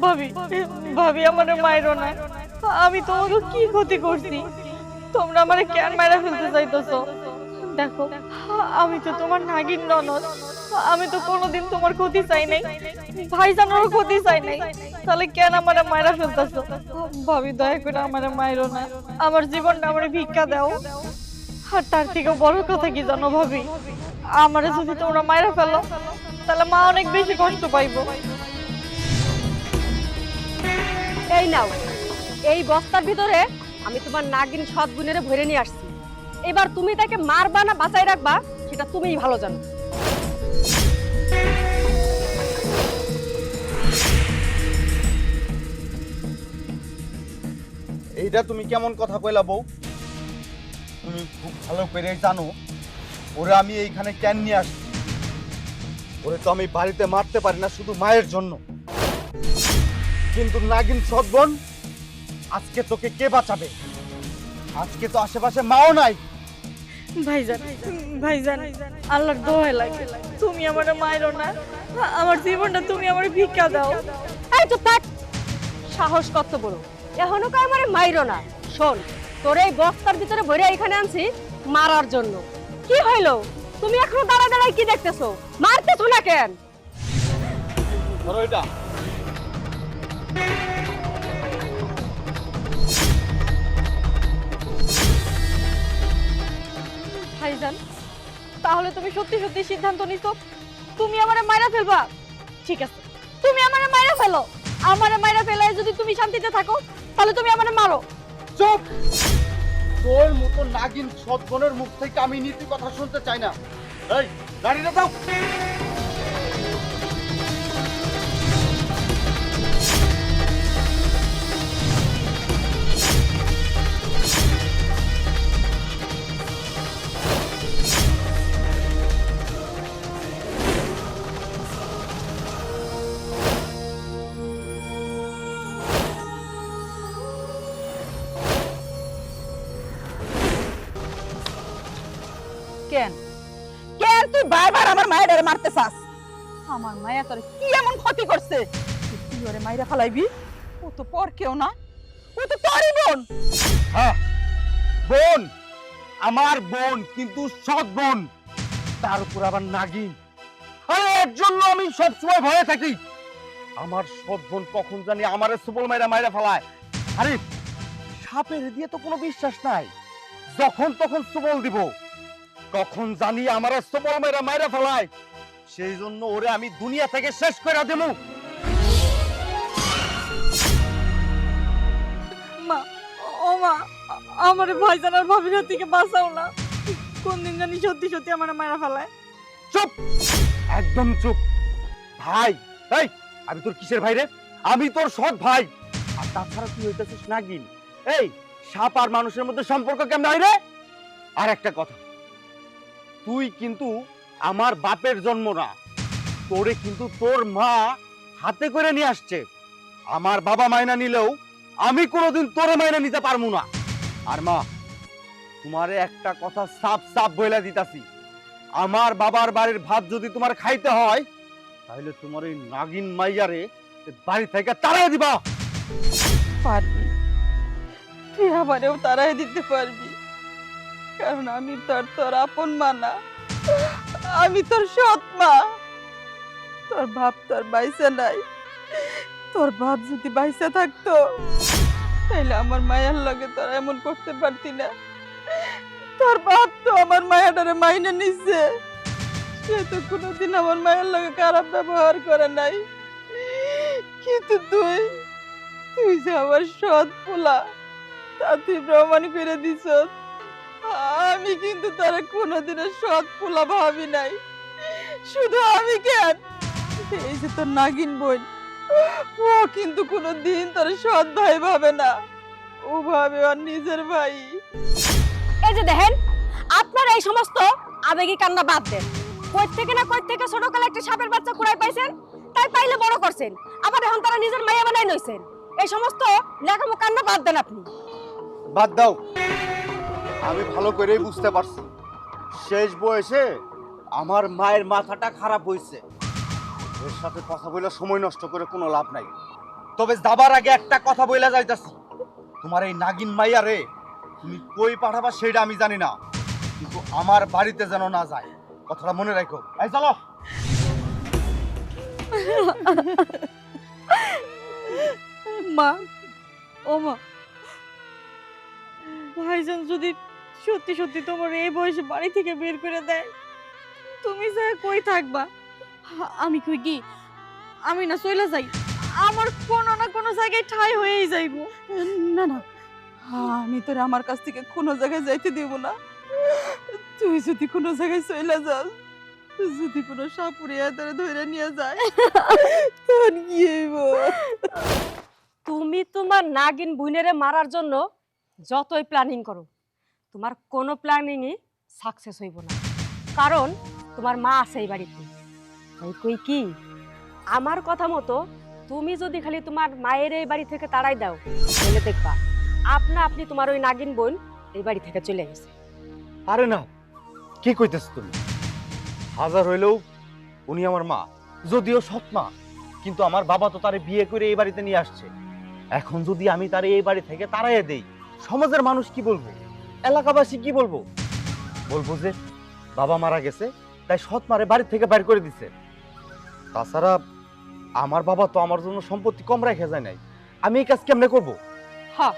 ভাবি ভাবি আমারে মাইরো না। আমি তোমাকে কি ক্ষতি করছি? তোমরা আমারে কেন মাইরা ফেলতে চাইতেছো? দেখো, আমি তো তোমার নাগিন ননদ। আমি তো কোনোদিন তোমার ক্ষতি চাই নাই, ভাইজানেরও ক্ষতি চাই নাই। তাহলে কেন আমারে মাইরা ফেলতেছো? ভাবি দয়া করে আমারে মাইরো না। আমার জীবনটা আমারে ভিক্ষা দাও। আর তার থেকে বড় কথা কি জানো ভাবি, আমারে যদি তোমরা মাইরা ফেলো তাহলে মা অনেক বেশি কষ্ট পাইবো। এই নাও, এই বস্তার ভিতরে আমি তোমার নাগিন সৎ বোনেরে ভরে নিয়ে আসছি। এবার তুমি তাকে মারবা না বাঁচাই রাখবা সেটা তুমিই ভালো জানো। এইটা তুমি কেমন কথা কইলা বউ? তুমি খুব ভালো করে জানো ওরে আমি এইখানে কেন নিয়ে আসছি। ওরে তো আমি বাড়িতে মারতে পারি না শুধু মায়ের জন্য। কিন্তু নাগিন সৎবোন, আজকে তোকে কে বাঁচাবে? আজকে তো আশেপাশে মাও নাই। ভাইজান ভাইজান, আল্লাহর দোহাই লাগে, তুমি আমারে মাইরো না। আমার জীবনটা তুমি আমারে ভিক্ষা দাও। এই চুপ থাক, সাহস কত বড়! এখনো কই আমারে মাইরো না। শোন, তোর এই বস্তার ভিতরে ভরে এখানে আনছি মারার জন্য। কি হইলো? তুমি এখনো দাঁড়ায় দাঁড়ায় কি দেখতেছো? মারতেছো না কেন? ধরো এটা। ভাইজান, তাহলে তুমি সত্যি সত্যি সিদ্ধান্ত নিছো তুমি আমারে মাইরা ফেলবা? ঠিক আছে, তুমি আমারে মাইরা ফেলো। আমারে মাইরা ফেলায় যদি তুমি শান্তিতে থাকো তাহলে তুমি আমারে মারো। চুপ! তোর মতো নাগিন সৎবোনের মুখ থেকে আমি নীতি কথা শুনতে চাই না। এই গাড়িটা দাও। কেন কেন তুই বারবার আমার মায়ের মারতে চাস? আমার মায়া তোর কি এমন ক্ষতি করছে তুই ওরে মাইরা ফেলাইবি? ও তো পর কেউ না, ও তো তোরই বোন। হ্যাঁ, বোন, আমার বোন, কিন্তু সৎ বোন। তার উপর আবার নাগিন। আরে এর জন্য আমি সবসময় ভয়ে থাকি। আমার সৎ বোন কখন জানি আমারে সুবল মাইরা মাইরা ফেলায়। আরে সাপের দিয়ে তো কোনো বিশ্বাস নাই, যখন তখন সুবল দিব। কখন জানি আমারে সুবল মাইরা মাইরা ফেলায়, সেই জন্য ওরে আমি দুনিয়া থেকে শেষ করে দেবো। মা, ও মা, আমারে ভাইজান আর ভাবির হাত থেকে বাঁচাও না। কোন দিন জানি সত্যি সত্যি আমারে মাইরা ফেলায়। চুপ, একদম চুপ। ভাই, এই আমি তোর কিসের ভাই রে? আমি তোর সৎ ভাই। আর তাছাড়া তুই হইতেছিস নাগিন। এই সাপ আর মানুষের মধ্যে সম্পর্ক কেমন হয় রে? আর একটা কথা, তুই কিন্তু আমার বাপের জন্ম না, তোরে কিন্তু তোর মা হাতে করে নিয়ে আসছে। আমার বাবা মাইনা নিলেও আমি কোনোদিন তোরে মাইনা নিতে পারবো না। আর মা, তোমারে একটা কথা সাফ সাফ বইলা দিতাছি, আমার বাবার বাড়ির ভাত যদি তোমার খাইতে হয় তাহলে তোমার এই নাগিন মাইয়ারে বাড়ি থেকে তাড়াই দিবা। পারবি, তুই আমারেও তারাই দিতে পারবি, কারণ আমি তোর আপন মা না, আমি তোর সৎ মা। তোর বাপ তোর বাইসা নাই। তোর বাপ যদি বাইসা থাকতো তাইলে আমার মায়ের লগে তোরা এমন করতে পারতি না। তোর বাপ তো আমার মায়াটারে মাইনে নিছে, সে তো কোনোদিন আমার মায়ের লগে খারাপ ব্যবহার করে নাই। কিন্তু তুই তুই যে আমার সৎ পোলা তা তুই প্রমাণ করে দিছ। আমি কিন্তু তারা কোনোদিনও সৎ পোলা ভাবি নাই। শুধু আমি কেন, এই যে তোর নাগিন বোন, ও কিন্তু কোনোদিন তোর সৎ ভাই ভাবে না, ও ভাবে ওর নিজের ভাই। এই যে দেখেন, আপনার এই সমস্ত আবেগী কান্না বাদ দেন। কই থেকে না কই থেকে ছোটকালে একটা সাপের বাচ্চা কুড়াই পাইছেন, তাই পাইলে বড় করছেন, আবার এখন তারা নিজের মাইয়া বানাই নইছেন। এই সমস্ত লেখামো কান্না বাদ দেন আপনি। বাদ দাও, আমি ভালো করেই বুঝতে পারছি শেষ বয়সে আমার মায়ের মাথাটা খারাপ হয়েছে। এর সাথে কথা বলে সময় নষ্ট করে কোনো লাভ নাই। তবে যাবার আগে একটা কথা বইলা যাইতাছি, তোমার এই নাগিন মাইয়া রে তুমি কই পাঠাবা সেটা আমি জানি না, কিন্তু আমার বাড়িতে যেন না যায়, কথাটা মনে রাখো। এই চলো। মা, ও মা, ভাইজান যদি সত্যি সত্যি তোমার এই বয়সে বাড়ি থেকে বের করে দেয়, তুমি যে কই থাকবা? আমি কই কি, আমি না চলে যাই, আমার কোনো না কোনো জায়গায় ঠাই হয়েই যাইবো। না না, আমি তোর আমার কাছ থেকে কোনো জায়গায় যাইতে দেব না। তুই যদি কোনো জায়গায় চলে যাস, যদি কোনো সাপুরিয়া তোরে ধরে নিয়ে যায়, তোর কি হইব? তুমি তোমার নাগিন বুইনেরে মারার জন্য যতই প্ল্যানিং করো, তোমার কোনো প্ল্যানিংই সাকসেস হইব না, কারণ তোমার মা আছে এই বাড়িতে। তাই কই কি, আমার কথা মতো তুমি যদি খালি তোমার মায়ের এই বাড়ি থেকে তাড়াই দাও, তাহলে দেখবা আপনা আপনি তোমার ওই নাগিন বোন এই বাড়ি থেকে চলে গেছে। আরে না, কি কইতেছ তুমি? হাজার হইলেও উনি আমার মা, যদিও সৎ মা, কিন্তু আমার বাবা তো তারে বিয়ে করে এই বাড়িতে নিয়ে আসছে। এখন যদি আমি তারে এই বাড়ি থেকে তাড়াইয়া দেই, সমাজের মানুষ কি বলবো, এলাকাবাসী কি বলবো? বলবো যে বাবা মারা গেছে তাই সৎ মারে বাড়ি থেকে বাইর করে দিছে। তাছাড়া আমার বাবা তো আমার জন্য সম্পত্তি কম রেখে যায় নাই, আমি এই কাজ কেমনে করবো? হ্যাঁ,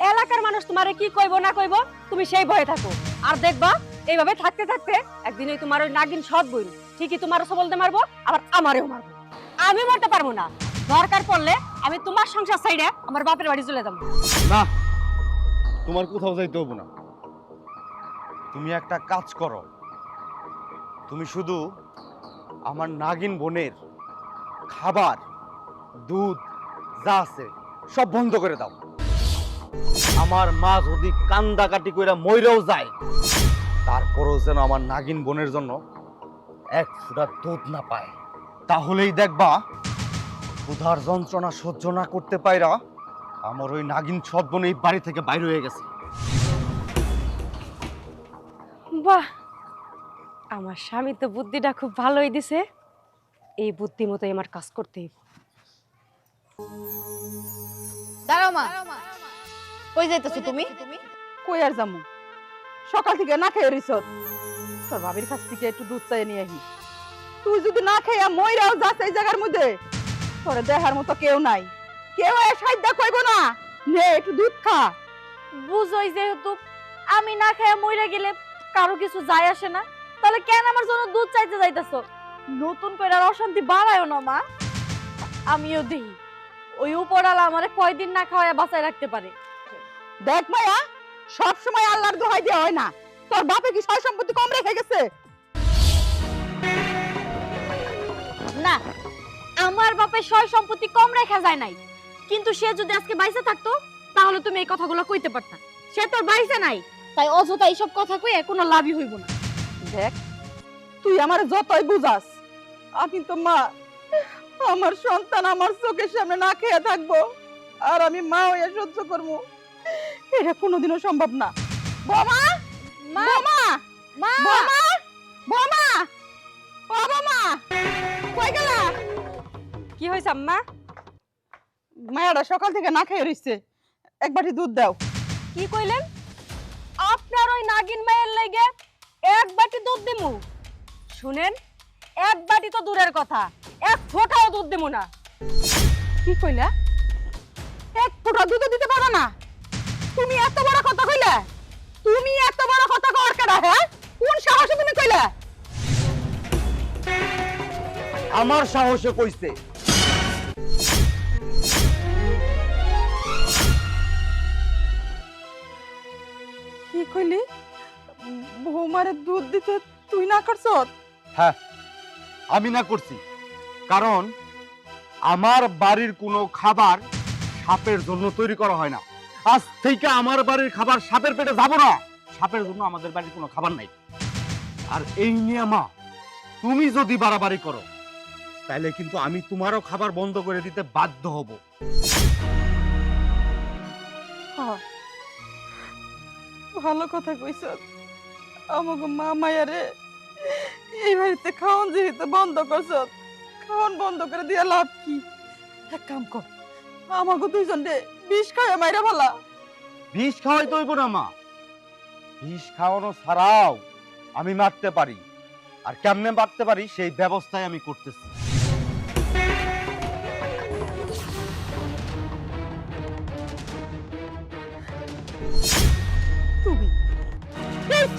এলাকার মানুষ তোমারে কি কইব না কইব তুমি সেই ভয়ে থাকো, আর দেখবা এইভাবে থাকতে থাকতে একদিন ওই তোমার ওই নাগিন সৎ বোন ঠিকই তোমারও সবলতে মারবো, আবার আমারেও মারবো। আমি মরতে পারবো না, দরকার পড়লে আমি তোমার সংসার সাইডে আমার বাপের বাড়ি চলে যাবো। না, তোমার কোথাও যাইতে হবো না। তুমি একটা কাজ করো, তুমি শুধু আমার নাগিন বোনের খাবার, দুধ যা আছে সব বন্ধ করে দাও। আমার মা যদি কান্দাকাটি কইরা মইরাও যায়, তারপরেও যেন আমার নাগিন বোনের জন্য এক ফোঁটা দুধ না পায়। তাহলেই দেখবা ক্ষুধার যন্ত্রণা সহ্য না করতে পাইরা আমার ওই নাগিন সৎ বোন এই বাড়ি থেকে বাইরে হয়ে গেছে। বাহ, আমার স্বামী তো বুদ্ধিটা খুব ভালোই দিছে, এই বুদ্ধি মতোই আমার কাজ করতেই। দাঁড়াও মা, কই যাইতেছো তুমি? কই আর যামু? সকাল থেকে না খেয়ে রইছ, তোর ভাবির কাছ থেকে একটু দুধ চাই নিয়ে আহি। তুই যদি না খেয়ে মইরাও যাস এই জায়গার মধ্যে, তোরে দেখার মতো কেউ নাই, কেউ এ সাইডা কইব না নে একটু দুধ খা। বুঝোই যেহেতু আমি না খেয়ে মইরা গেলে কারো কিছু যায় আসে না, তাহলে কেন আমার জন্য দুধ চাইতে যাইতেছো? নতুন করে আর অশান্তি বাড়ায়ও না মা। আমিও দেখি ওই উপরওয়ালা আমারে কয়দিন না খাওয়ায় বাঁচায় রাখতে পারে। দেখ মায়া, সব সময় আল্লাহর দোহাই দেওয়া হয় না। তোর বাপে কি সয় সম্পত্তি কম রেখে গেছে? না, আমার বাপের সয় সম্পত্তি কম রেখা যায় নাই, কিন্তু সে যদি আজকে বাইসে থাকতো তাহলে তুমি এই কথাগুলো কইতে পারতা। সে তোর বাইসে নাই, তাই অযথা এইসব কথা কইয়ে কোনো লাভই হইব না। দেখ, তুই আমার যতই বুঝাস, আমি তো মা, আমার সন্তান আমার চোখের সামনে না খেয়ে থাকবো আর আমি মা হয়ে সহ্য করবো, এটা কোনোদিনও সম্ভব না। বোমা, মা, বোমা, মা, বোমা, বোমা, ও বোমা, কই গেলা? কি হয়েছে আম্মা? মায়াটা সকাল থেকে না খেয়ে রইছে, এক বাটি দুধ দাও। কি কইলেন? আপনার ওই নাগিন মায়ের লাগে এক বাটি দুধ দিমু? শুনেন, এক বাটি তো দূরের কথা, এক ফোঁটাও দুধ দিমু না। কি কইলা? এক ফোঁটা দুধ দিতে পারো না? তুমি এত বড় কথা কইলা? তুমি এত বড় কথা কওয়ার কেডা? হ্যাঁ, কোন সাহসে তুমি কইলা? আমার সাহসে কইছে। কি কইলি? বৌমারে দুধ দিতে তুই না করছ? হ্যাঁ, আমি না করছি, কারণ আমার বাড়ির কোনো খাবার সাপের জন্য তৈরি করা হয় না। আজ থেকে আমার বাড়ির খাবার সাপের পেটে যাব না। সাপের জন্য আমাদের বাড়ির কোনো খাবার নাই। আর এই নিয়ে মা, তুমি যদি বাড়াবাড়ি করো তাহলে কিন্তু আমি তোমারও খাবার বন্ধ করে দিতে বাধ্য হব। ভালো কথা কইছ। আমাকে মা মায়ারে এই বাড়িতে খাওয়ান যেহেতু বন্ধ করছ, খাওয়ান বন্ধ করে দিয়া লাভ কি? এক কাম কর, আমাকে দুইজনে বিষ খাওয়া মাইরা ভালা। বিষ খাওয়াই তো হইব না মা, বিষ খাওয়ানো ছাড়াও আমি মারতে পারি, আর কেমনে মারতে পারি সেই ব্যবস্থাই আমি করতেছি। তুমি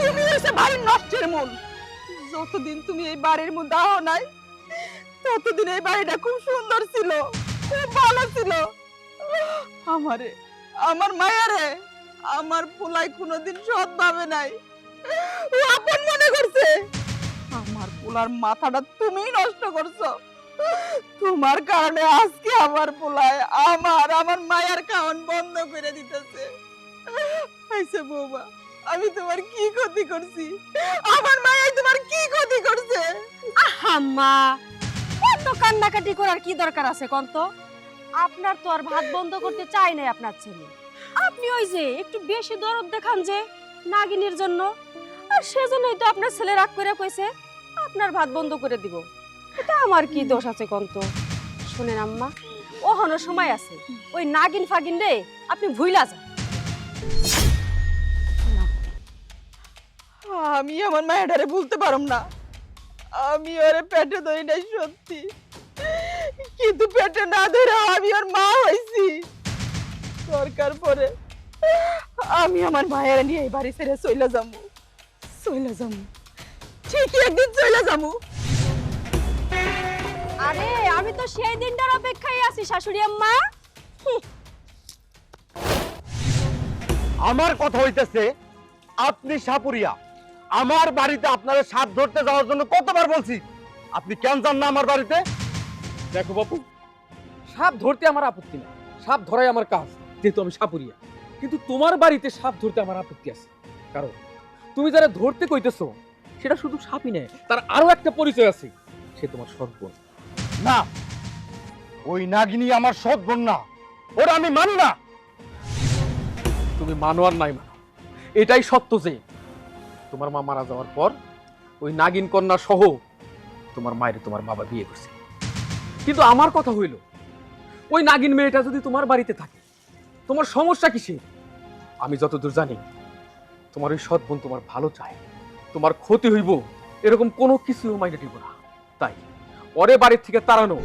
তুমি এসে বাড়ির নষ্টের মূল। যতদিন তুমি এই বাড়ির মধ্যে আহ নাই, ততদিন এই বাড়িটা খুব সুন্দর ছিল, খুব ভালো ছিল। আমারে, আমার মায়ারে, আমার পোলাই কোনোদিন সৎ ভাবে নাই, ও আপন মনে করছে। আমার পোলার মাথাটা তুমিই নষ্ট করছো। তোমার কারণে আজকে আমার পোলায় আমার মায়ের খাওয়ান বন্ধ করে দিতেছে। আইসে বৌমা, আমি তোমার কি ক্ষতি করছি? আমার মায়ের তোমার কি ক্ষতি করছে? আম্মা, এত কান্নাকাটি করার কি দরকার আছে কোন তো? আপনার তো আর ভাত বন্ধ করতে চাই নাই আপনার ছেলে। আপনি ওই যে একটু বেশি দরদ দেখান যে নাগিনীর জন্য, আর সেজন্যই তো আপনার ছেলে রাগ করে কইছে আপনার ভাত বন্ধ করে দিব। এটা আমার কি দোষ আছে কোন তো? শুনেন আম্মা, ওহনো সময় আছে, ওই নাগিন ফাগিন রে আপনি ভুইলা যান। আমি আমার মায়েরারে বলতে পারম না, আমি ওরে পেটে ধরি নাই সত্যি, কিন্তু পেটে না ধরে আমি ওর মা হইছি। দরকার পরে আমি আমার মায়ের নিয়ে এই বাড়ি ছেড়ে চলে যাবো, ঠিকই একদিন চলে যাবো। আরে আমি তো সেই দিনটার অপেক্ষায় আছি শাশুড়ি আম্মা। আমার কথা হইতেছে, আপনি সাপুরিয়া, আমার বাড়িতে আপনারা সাপ ধরতে যাওয়ার জন্য কতবার বলছি, আপনি কেন যান না আমার বাড়িতে? দেখো বাপু, সাপ ধরতে আমার আপত্তি না, সাপ ধরাই আমার কাজ, যেহেতু আমি সাপুরিয়া। কিন্তু তোমার বাড়িতে সাপ ধরতে আমার আপত্তি আছে, কারণ তুমি যারা ধরতে কইতেছো সেটা শুধু সাপই নেই, তার আরো একটা পরিচয় আছে, সে তোমার সৎবোন। না, ওই নাগিনী আমার সৎ বোন না, ওরা আমি মানি না। তুমি মানো আর নাই মানো, এটাই সত্য যে তোমার মা মারা যাওয়ার পর ওই নাগিন কন্যা সহ তোমার মায়ের তোমার বাবা বিয়ে করছে। কিন্তু আমার কথা হইল, ওই নাগিন মেয়েটা যদি তোমার বাড়িতে থাকে তোমার সমস্যা কিসে? আমি যতদূর জানি তোমার ওই সৎ বোন তোমার ভালো চায়, তোমার ক্ষতি হইব এরকম কোনো কিছু মাইনে দিব না। তাই ওরে বাড়ির থেকে তাড়ানো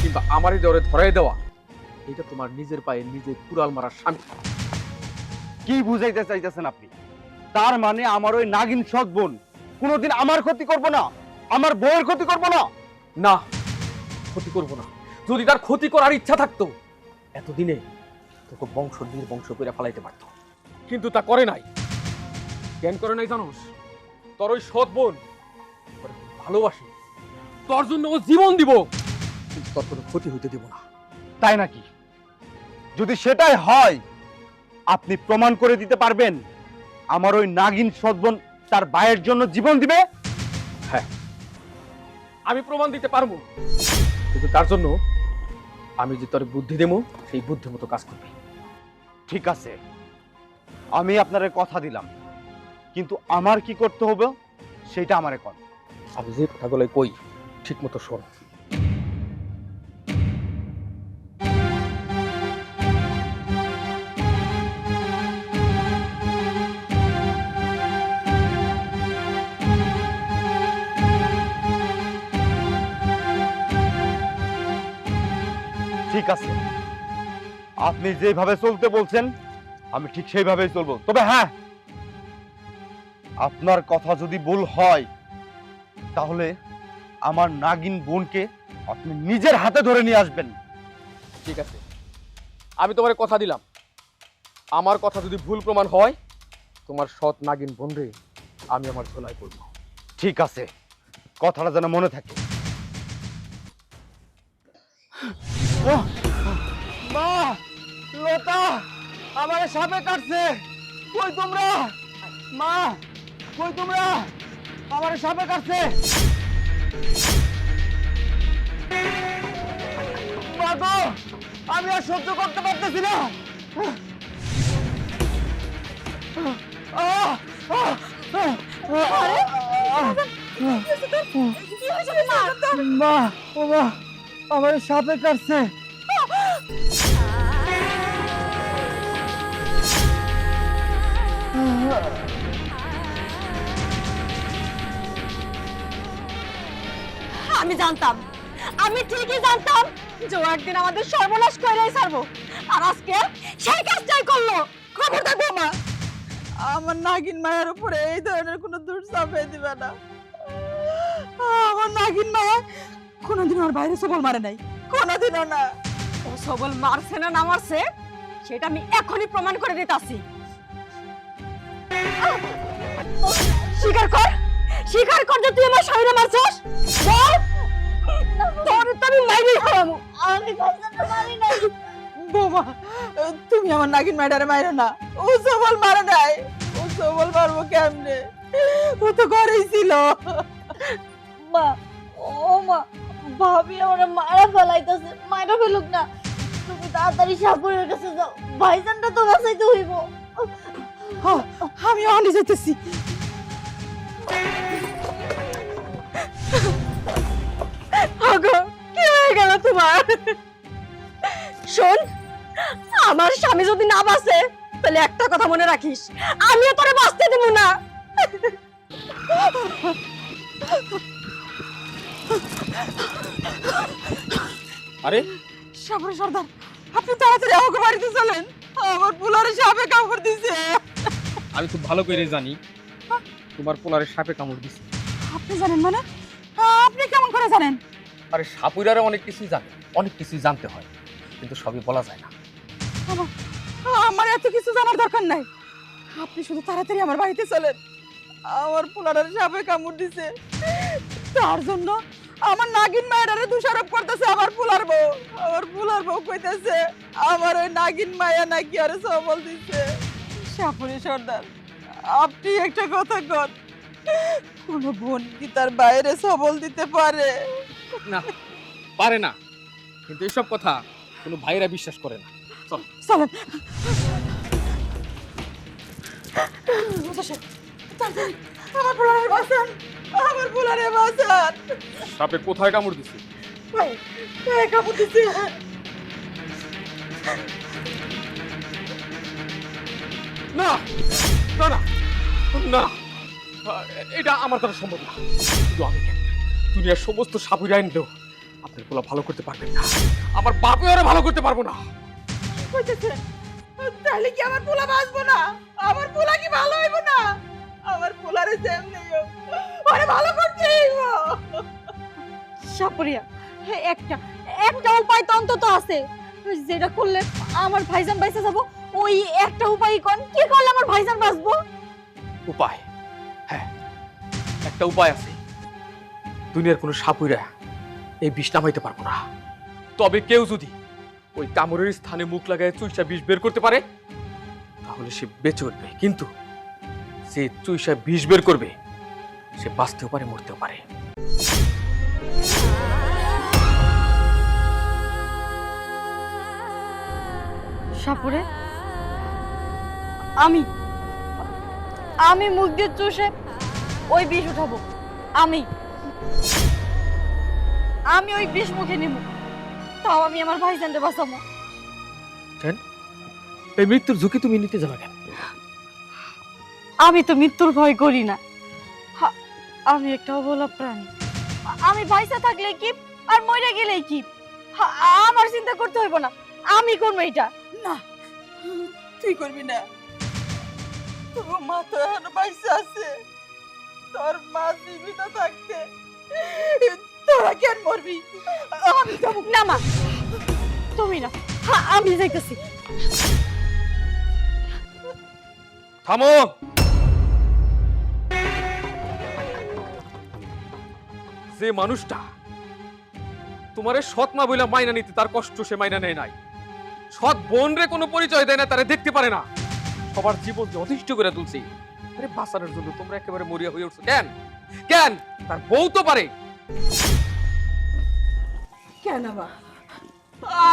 কিংবা আমারই ওরে ধরাই দেওয়া, এটা তোমার নিজের পায়ে নিজে কুড়াল মারার শান্তি। কি বুঝাইতে চাইতেছেন আপনি? তার মানে আমার ওই নাগিন সৎ বোন কোনোদিন আমার ক্ষতি করব না, আমার বউয়ের ক্ষতি করব না? না, ক্ষতি করব না। যদি তার ক্ষতি করার ইচ্ছা থাকতো এতদিনে তোকে বংশ নির্বংশ করে ফেলাইতে পারতো, কিন্তু তা করে নাই। জ্ঞান করে নাই জানোস? তোর ওই সৎ বোন তোরে খুব ভালোবাসে, তোর জন্য ও জীবন দিব, কিন্তু তোর কোনো ক্ষতি হইতে দিব না। তাই নাকি? যদি সেটাই হয়, আপনি প্রমাণ করে দিতে পারবেন আমার ওই নাগিন সৎ বোন তার ভাইয়ের জন্য জীবন দিবে? হ্যাঁ, আমি প্রমাণ দিতে পারবো, কিন্তু তার জন্য আমি যে তোর বুদ্ধি দেবো সেই বুদ্ধি মতো কাজ করবি। ঠিক আছে, আমি আপনার কথা দিলাম, কিন্তু আমার কি করতে হবে সেটা আমারে কর। আমি যে কথাগুলো কই ঠিক মতো শোন। ঠিক আছে, আপনি যেভাবে চলতে বলছেন আমি ঠিক সেইভাবেই চলবো। তবে হ্যাঁ, আপনার কথা যদি ভুল হয় তাহলে আমার নাগিন বোনকে আপনি নিজের হাতে ধরে নিয়ে আসবেন। ঠিক আছে, আমি তোমার কথা দিলাম, আমার কথা যদি ভুল প্রমাণ হয় তোমার সৎ নাগিন বন্ধে আমি আমার ঝোলায় পড়বো। ঠিক আছে, কথাটা যেন মনে থাকে। মা, লতা, আমার সাপে কাটছে, কই তোমরা? মা, কই তোমরা? আমার সাপে কাটছে। মা গো, আমি আর সহ্য করতে পারতেছি না। মা ও মা আমার সাপে কাটছে। আমি জানতাম, আমি ঠিকই জানতাম যে ও একদিন আমাদের সর্বনাশ করেই ছাড়বো, আর আজকে সেই কাজটাই করলো। খবরদার বোমা, আমার নাগিন মায়ের উপরে এই ধরনের কোনো দোষ চাপিয়ে দিবে না। আমার নাগিন মায়া কোনোদিন আমার বাইরে সবল মারে নাই, কোনোদিনও না। ও সবল মারছে না না মারছে সেটা আমি এখনই প্রমাণ করে দিতাছি। স্বীকার কর, স্বীকার কর যে তুই আমার স্বামীরে মারছস। বল, তোর তো আমি মাইরে খাওয়াবো। আমি ভাইজানটা মারি নাই। বোমা, তুমি আমার নাগিন মায়ের মারো না, ও সবল মারে নাই। ও সবল মারবো কেমনে? ও তো ঘরেই ছিল। মা, ও মা, ভাবি আমার মারা ফেলাইতেছে, মারা ফেলুক না। তুমি তাড়াতাড়ি সাপুরের কাছে যাও, ভাইজানটা তো বাঁচাইতে হইব। আমি অনে যেতেছি। আগো, কি হয়ে গেল তোমার? শোন, আমার স্বামী যদি না বাঁচে তাহলে একটা কথা মনে রাখিস, আমিও তোরে বাঁচতে দেব না। আরে সাপুরে সর্দার, আপনি তাড়াতাড়ি আমাকে বাড়িতে চলেন, আমার পুলারে সাপে কামড় দিছে। আমি খুব ভালো করে জানি তোমার পোলারে সাপে কামড় দিছে। আপনি জানেন মানে? আপনি কেমন করে জানেন? আরে সাপুরারে অনেক কিছুই জানে, অনেক কিছুই জানতে হয়, কিন্তু সবই বলা যায় না। আমার এত কিছু জানার দরকার নাই, আপনি শুধু তাড়াতাড়ি আমার বাড়িতে চলেন। আমার পোলারে সাপে কামড় দিছে, তার জন্য আমার নাগিন মায়েরারে দোষারোপ করতেছে আমার পোলার বউ। আমার পোলার বউ কইতেছে আমার ওই নাগিন মায়া নাকি আরে সবল দিছে। সাপুরে সর্দার, আপনি একটা কথা কন, কোন বোন কি তার বাইরে সবল দিতে পারে? না, পারে না, কিন্তু এসব কথা কোনো ভাইরা বিশ্বাস করে না। চল চলেন। তাড়াতাড়ি, আমার পোলারে বাঁচান, আমার পোলারে বাঁচান। সাপে কোথায় কামড় দিছে? ভাই, ভাই কামড় দিছে। না না না না, এটা আমার দ্বারা সম্ভব না। শুধু আমি কেন, দুনিয়ার সমস্ত সাপুরে আনলেও আপনার পোলা ভালো করতে পারবেন না, আমার বাপে ওরা ভালো করতে পারবো না। কইতেছেন তাহলে কি আমার পোলা বাঁচবো না? আমার পোলা কি ভালো হইব না? আমার পোলারে যেমনি হোক ওরে ভালো করতে হইব। সাপুরিয়া, একটা একটা উপায় তো অন্তত আছে, যেটা করলে আমার ভাইজান বাইসে যাব। ওই একটা উপায় কোন, কি করলে আমার ভাইজান বাঁচবো? উপায়? হ্যাঁ, একটা উপায় আছে। দুনিয়ার কোনো সাপুরা এই বিষ নামাইতে পারবো না, তবে কেউ যদি ওই কামড়ের স্থানে মুখ লাগায় চুইসা বিষ বের করতে পারে তাহলে সে বেঁচে উঠবে, কিন্তু সে চুইসা বিষ বের করবে সে বাঁচতেও পারে, মরতেও পারে। সাপুরে, আমি আমি মুখ দিয়ে চুষে ওই বিষ উঠাবো। আমি আমি ওই বিষ মুখে নিব, তাও আমি আমার ভাইজানকে বাঁচাবো। কেন এই মৃত্যুর ঝুঁকি তুমি নিতে যাবে কেন? আমি তো মৃত্যুর ভয় করি না, আমি একটা অবলা প্রাণী। আমি বাইসা থাকলে কি আর মরে গেলেই কি, আমার চিন্তা করতে হইব না, আমি করবো এটা। না, তুই করবি না। তোর মা তো এখনো বাইসা আছে, তোর মা জীবিত থাকতে তোরা কেন মরবি? আমি যাবো না মা, তুমি না, আমি যাইতেছি। থামো। যে মানুষটা তোমারে সৎ মা বইলা মাইনা নিতে তার কষ্ট সে মাইনা নেয় নাই, সৎ বোন রে কোনো পরিচয় দেয় না, তারে দেখতে পারে না, সবার জীবন যে অতিষ্ঠ করে তুলছে, আরে বাঁচানোর জন্য তোমরা একেবারে মরিয়া হয়ে উঠছো কেন? কেন? তার বউ তো পারে। কেন মা?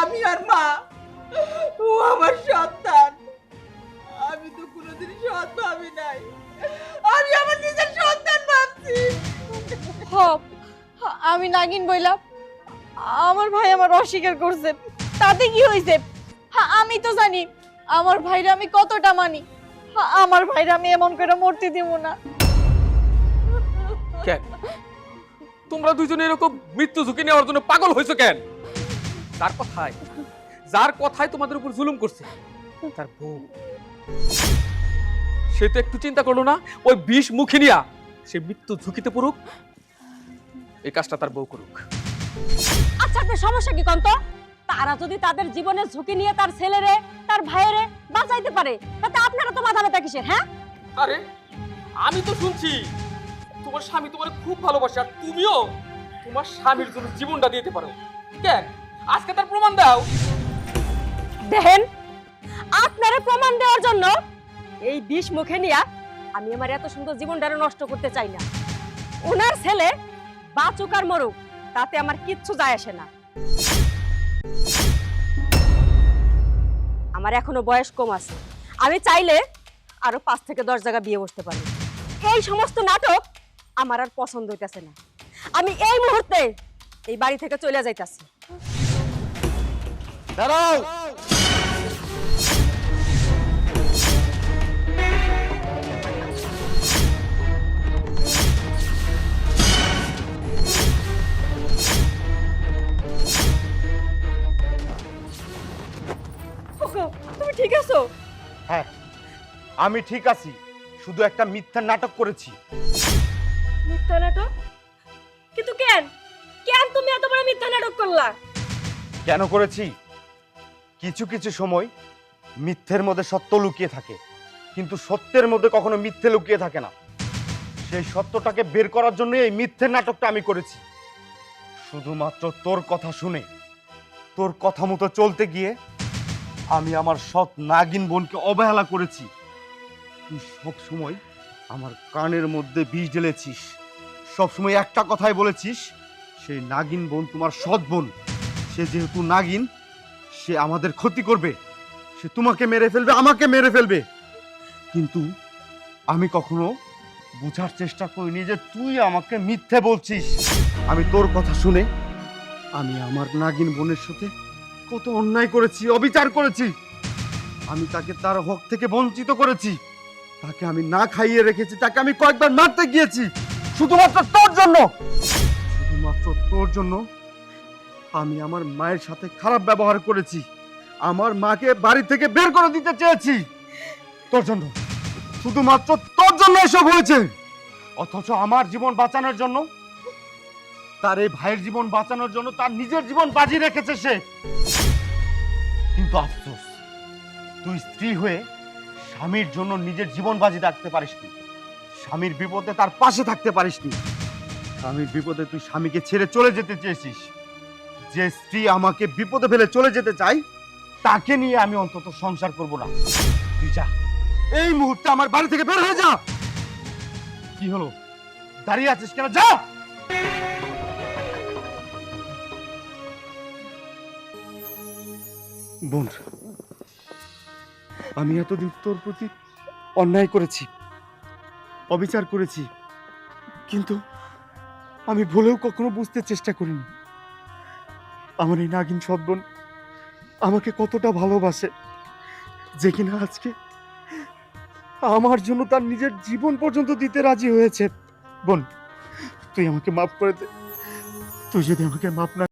আমি আর মা, ও আমার সন্তান। আমি তো কোনোদিন সৎ ভাবি নাই, আমি আমার নিজের সন্তান ভাবছি। আমি নাগিন বইলাম, আমার ভাই আমার অস্বীকার করছে। তাতে কি হয়েছে? আমি তো জানি আমার ভাইরা আমি কতটা মানি। আমার ভাইরা আমি এমন করে মরতে দিব না। কেন তোমরা দুইজনে এরকম মৃত্যু ঝুঁকি নেওয়ার জন্য পাগল হয়েছো কেন? যার কথায় তোমাদের উপর জুলুম করছে তার বউ, সে তো একটু চিন্তা করলো না ওই বিষ মুখে নিয়া সে মৃত্যু ঝুঁকিতে পড়ুক, এই কাজটা তার বউ করুক। আচ্ছা আপনার সমস্যা কি কন্ত? তারা যদি তাদের জীবনের ঝুঁকি নিয়ে তার ছেলেরে তার ভাইয়েরে বাঁচাইতে পারে, তাতে আপনারা তো মাথা ব্যথা কিসের? হ্যাঁ, আরে আমি তো শুনছি তোমার স্বামী তোমার খুব ভালোবাসে, আর তুমিও তোমার স্বামীর জন্য জীবনটা দিতে পারো। কেন আজকে তার প্রমাণ দাও। দেখেন, আপনারে প্রমাণ দেওয়ার জন্য এই বিষ মুখে নিয়া আমি আমার এত সুন্দর জীবনটারে নষ্ট করতে চাই না। ওনার ছেলে বাঁচুক আর মরুক তাতে আমার কিচ্ছু যায় আসে না। আমার এখনো বয়স কম আছে, আমি চাইলে আরো 5 থেকে 10 জায়গা বিয়ে বসতে পারি। এই সমস্ত নাটক আমার আর পছন্দ হইতেছে না। আমি এই মুহূর্তে এই বাড়ি থেকে চলে যাইতাছি। দাঁড়াও। তুমি ঠিক আছো? হ্যাঁ, আমি ঠিক আছি, শুধু একটা মিথ্যা নাটক করেছি। মিথ্যা নাটক? কিন্তু কেন কেন তুমি এত বড় মিথ্যা নাটক করলা? কেন করেছি? কিছু কিছু সময় মিথ্যের মধ্যে সত্য লুকিয়ে থাকে, কিন্তু সত্যের মধ্যে কখনো মিথ্যে লুকিয়ে থাকে না। সেই সত্যটাকে বের করার জন্য এই মিথ্যের নাটকটা আমি করেছি। শুধুমাত্র তোর কথা শুনে, তোর কথা মতো চলতে গিয়ে আমি আমার সৎ নাগিন বোনকে অবহেলা করেছি। তুই সব সময় আমার কানের মধ্যে বিষ ঢেলেছিস, সবসময় একটা কথাই বলেছিস, সেই নাগিন বোন তোমার সৎ বোন। সে যেহেতু নাগিন, সে আমাদের ক্ষতি করবে, সে তোমাকে মেরে ফেলবে, আমাকে মেরে ফেলবে। কিন্তু আমি কখনো বোঝার চেষ্টা করিনি যে তুই আমাকে মিথ্যে বলছিস। আমি তোর কথা শুনে আমি আমার নাগিন বোনের সাথে কত অন্যায় করেছি, অবিচার করেছি। আমি তাকে তার হক থেকে বঞ্চিত করেছি, তাকে আমি না খাইয়ে রেখেছি, তাকে আমি কয়েকবার মারতে গিয়েছি শুধুমাত্র তোর জন্য। শুধুমাত্র তোর জন্য আমি আমার মায়ের সাথে খারাপ ব্যবহার করেছি, আমার মাকে বাড়ি থেকে বের করে দিতে চেয়েছি তোর জন্য। শুধুমাত্র তোর জন্য এসব হয়েছে। অথচ আমার জীবন বাঁচানোর জন্য, তার এই ভাইয়ের জীবন বাঁচানোর জন্য তার নিজের জীবন বাজি রেখেছে সে। কিন্তু আফসোস, তুই স্ত্রী হয়ে স্বামীর জন্য নিজের জীবন বাজি রাখতে পারিসনি, স্বামীর বিপদে তার পাশে থাকতে পারিসনি। স্বামীর বিপদে তুই স্বামীকে ছেড়ে চলে যেতে চেয়েছিস। যে স্ত্রী আমাকে বিপদে ফেলে চলে যেতে চাই, তাকে নিয়ে আমি অন্তত সংসার করব না। তুই যা, এই মুহূর্তে আমার বাড়ি থেকে বের হয়ে যা। কি হলো, দাঁড়িয়ে আছিস কেন? যা। বোন, আমি এতদিন তোর প্রতি অন্যায় করেছি, অবিচার করেছি, কিন্তু আমি ভুলেও কখনো বুঝতে চেষ্টা করিনি আমার এই নাগিন সৎ বোন আমাকে কতটা ভালোবাসে, যে কিনা আজকে আমার জন্য তার নিজের জীবন পর্যন্ত দিতে রাজি হয়েছে। বোন, তুই আমাকে মাফ করে দে। তুই যদি আমাকে মাফ না